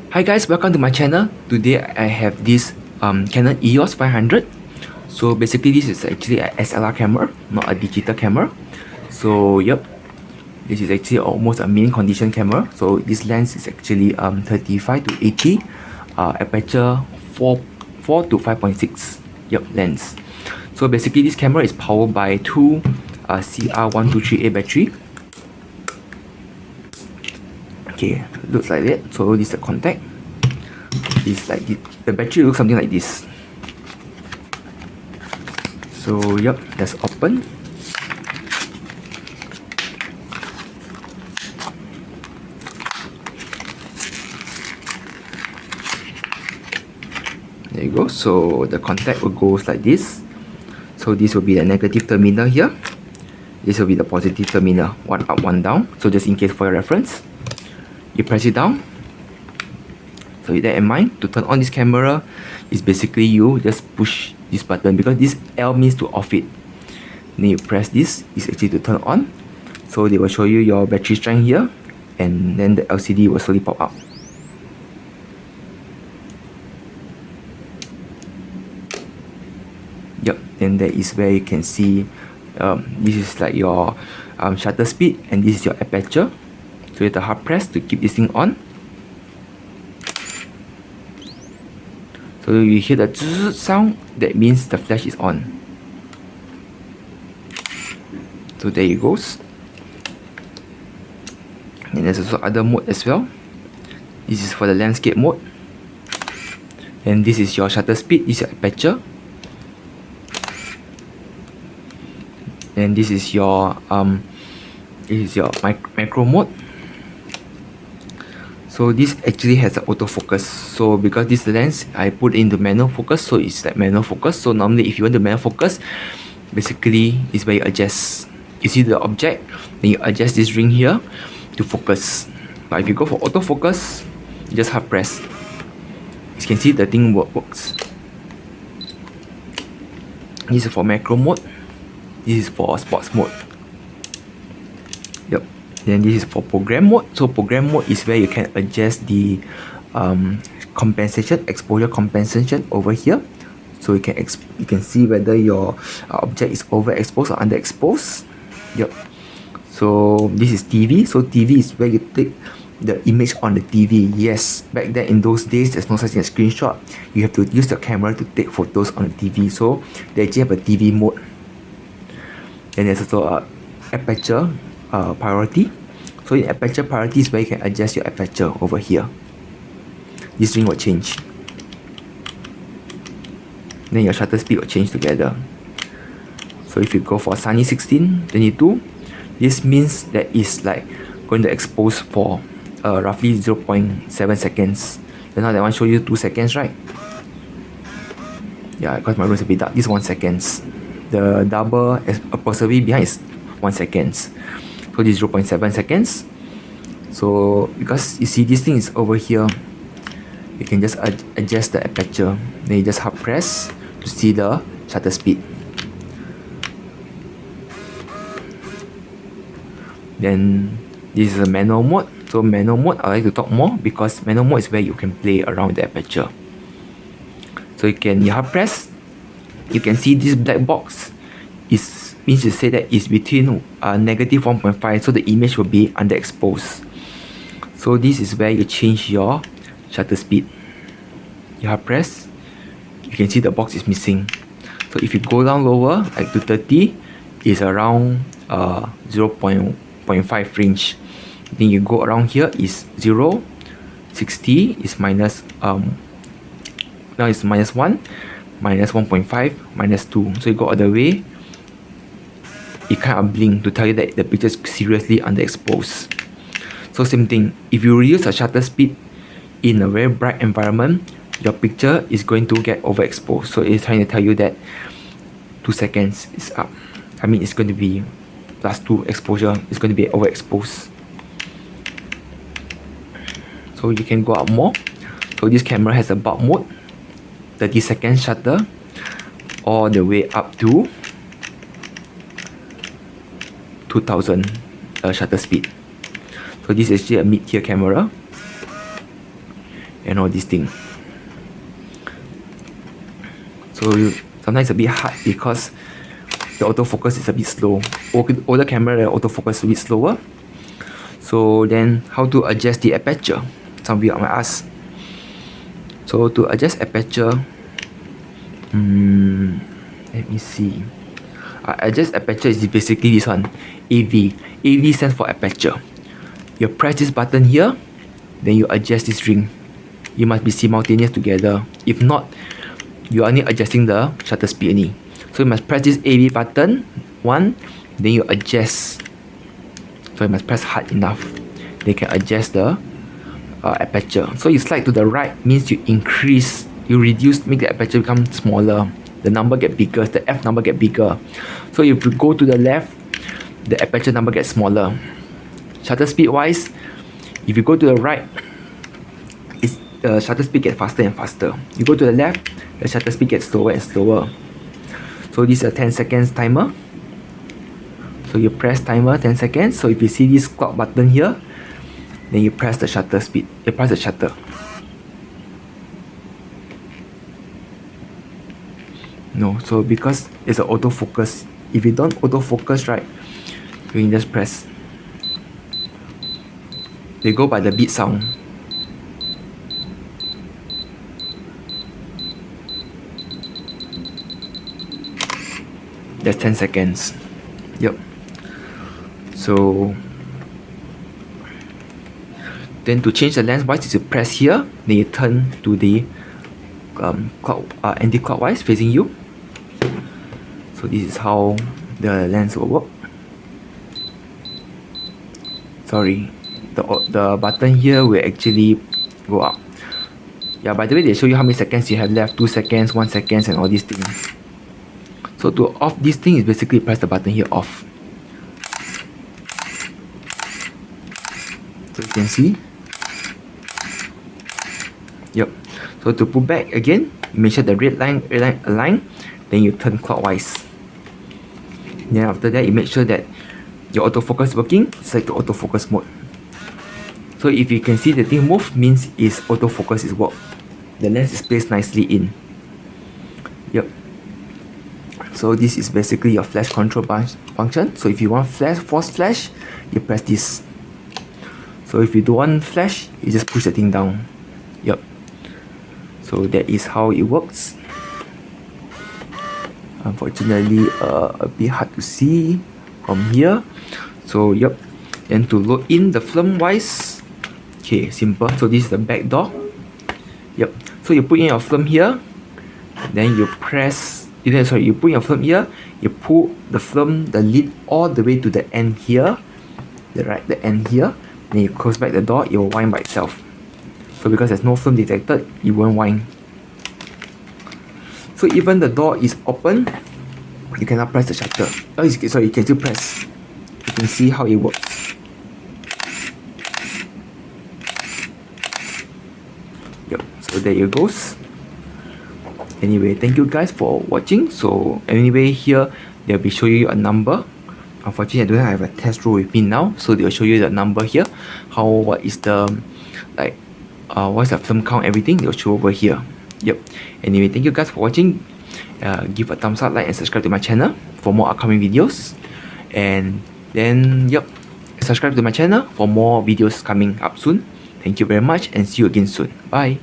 Hi guys, welcome to my channel. Today I have this Canon EOS 500. So basically this is actually a SLR camera, not a digital camera. So yep, this is actually almost a mint condition camera. So this lens is actually 35 to 80, aperture 4 to 5.6. Yep, lens. So basically this camera is powered by two CR123A battery. Okay, looks like that. So this is the contact. It's like the battery looks something like this. So yep, let's open. There you go. So the contact will go like this. So this will be the negative terminal here. This will be the positive terminal. One up, one down. So just in case for your reference, you press it down. So with that in mind, to turn on this camera is basically you just push this button, because this L means to off it. Then you press this, is actually to turn on. So they will show you your battery strength here, and then the LCD will slowly pop up. Yep, then that is where you can see this is like your shutter speed, and this is your aperture. So you have to hard press to keep this thing on. So you hear the zzz sound, that means the flash is on. So there it goes. And there's also other mode as well. This is for the landscape mode. And this is your shutter speed, this is your aperture. And this is your macro mode. So this actually has an autofocus. So because this lens I put into manual focus, so it's like manual focus. So normally if you want the manual focus, basically is where you adjust. You see the object, then you adjust this ring here to focus. But if you go for autofocus, you just hard press. You can see the thing works. This is for macro mode. This is for sports mode. Yep. Then this is for program mode. So program mode is where you can adjust the exposure compensation over here. So you can see whether your object is overexposed or underexposed. Yep. So this is TV. So TV is where you take the image on the TV. Yes, back then in those days, there's no such thing as screenshot. You have to use the camera to take photos on the TV. So they actually have a TV mode. And there's also aperture priority. So in aperture priority is where you can adjust your aperture over here. This ring will change. Then your shutter speed will change together. So if you go for sunny 16, 22, this means that it's like going to expose for roughly 0.7 seconds. And now that one show you 2 seconds, right? Yeah, because my room is a bit dark. This is 1 second. The double apostrophe behind is 1 second. So this is 0.7 seconds. So because you see this thing is over here, you can just adjust the aperture. Then you just hard press to see the shutter speed. Then this is a manual mode. So manual mode, I like to talk more because manual mode is where you can play around the aperture. So you hard press. You can see this black box means to say that it's between negative 1.5, so the image will be underexposed. So this is where you change your shutter speed. You hard press, you can see the box is missing. So if you go down lower, like to 30, is around 0.5 range. Then you go around here is 0, 60 is minus now it's minus 1, minus 1.5, minus 2. So you go all the way, it kind of blink to tell you that the picture is seriously underexposed. So same thing, if you reduce the shutter speed in a very bright environment, your picture is going to get overexposed. So it's trying to tell you that 2 seconds is up. I mean, it's going to be +2 exposure, it's going to be overexposed. So you can go up more. So this camera has a bulk mode, 30-second shutter, all the way up to 2000 shutter speed. So this is actually a mid-tier camera. and all these things. So sometimes it's a bit hard because the autofocus is a bit slow. Older camera, the autofocus is a bit slower. So then how to adjust the aperture? Some of you might ask. So to adjust aperture, let me see. Adjust aperture is basically this one, AV. AV stands for aperture. You press this button here, then you adjust this ring. You must be simultaneous together. If not, you are only adjusting the shutter speed only. So you must press this AV button, one, then you adjust. So you must press hard enough. They can adjust the aperture. So you slide to the right means you increase, you reduce, make the aperture become smaller. The number get bigger, the F number get bigger. So if you go to the left, the aperture number gets smaller. Shutter speed wise, if you go to the right, the shutter speed gets faster and faster. You go to the left, the shutter speed gets slower and slower. So this is a 10 seconds timer. So you press timer 10 seconds. So if you see this clock button here, then you press the shutter speed. You press the shutter. No, so because it's an autofocus. If you don't autofocus right, you can just press. They go by the beat sound. That's 10 seconds. Yep. So then to change the lens wise is you press here, then you turn to the anti-clockwise facing you. So this is how the lens will work. Sorry, the button here will actually go up. Yeah, by the way, they show you how many seconds you have left, 2 seconds, 1 second, and all these things. So to off this thing is basically press the button here, off. So you can see. Yep. So to put back again, you make sure the red line align, then you turn clockwise. Then after that, you make sure that your autofocus is working, select the autofocus mode. So if you can see the thing move, means is autofocus is work. The lens is placed nicely in. Yep. So this is basically your flash control function. So if you want force flash, you press this. So if you don't want flash, you just push the thing down. Yep. So that is how it works. Unfortunately, a bit hard to see from here. So yep. And to load in the film wise, okay, simple. So this is the back door. Yep. So you put in your film here, then you press. You put your film here. You pull the film, the lid all the way to the end here, the end here. Then you close back the door. It will wind by itself. So because there's no film detected, it won't wind. So even the door is open, you cannot press the shutter. Oh, sorry, you can still press. You can see how it works. Yep, so there you goes. Anyway, thank you guys for watching. So anyway, here they'll be showing you a number. Unfortunately, I don't have a test roll with me now, so they'll show you the number here. What is the what's the film count, everything they'll show over here. Yep. Anyway, thank you guys for watching. Give a thumbs up, like, and subscribe to my channel for more upcoming videos. And then yep, subscribe to my channel for more videos coming up soon. Thank you very much and see you again soon. Bye.